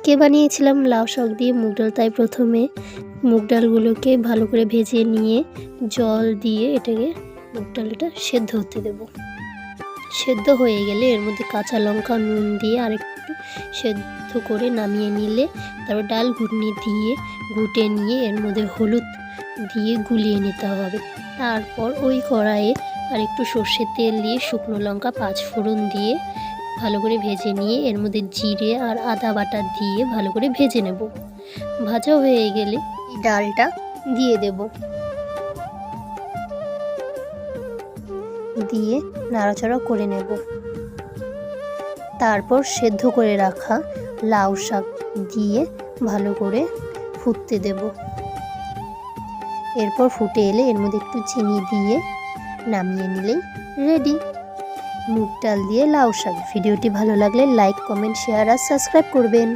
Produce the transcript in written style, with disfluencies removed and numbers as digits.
আজকে বানিয়েছিলাম লাউ শাক দিয়ে মুগ ডাল। তাই প্রথমে মুগ ডালগুলোকে ভালো করে ভেজে নিয়ে জল দিয়ে এটাকে মুগ ডালটা সেদ্ধ হতে দেব। সেদ্ধ হয়ে গেলে এর মধ্যে কাঁচা লঙ্কা নুন দিয়ে আরেকটু সেদ্ধ করে নামিয়ে নিলে তারপর ডাল ঘুটনি দিয়ে ঘুটে নিয়ে এর মধ্যে হলুদ দিয়ে গুলিয়ে নিতে হবে। তারপর ওই কড়াইয়ে আরেকটু সর্ষের তেল দিয়ে শুকনো লঙ্কা 5 ফোড়ন দিয়ে ভালো করে ভেজে নিয়ে এর মধ্যে জিরে আর আদা বাটা দিয়ে ভালো করে ভেজে নেব। ভাজা হয়ে গেলে ডালটা দিয়ে দেব, দিয়ে নাড়াচাড়া করে নেব। তারপর সেদ্ধ করে রাখা লাউ শাক দিয়ে ভালো করে ফুটতে দেব। এরপর ফুটে এলে এর মধ্যে একটু চিনি দিয়ে নামিয়ে নিলেই রেডি মুগ ডাল দিয়ে লাউ শাক। ভিডিওটি ভালো লাগলে লাইক, কমেন্ট, শেয়ার আর সাবস্ক্রাইব করবেন।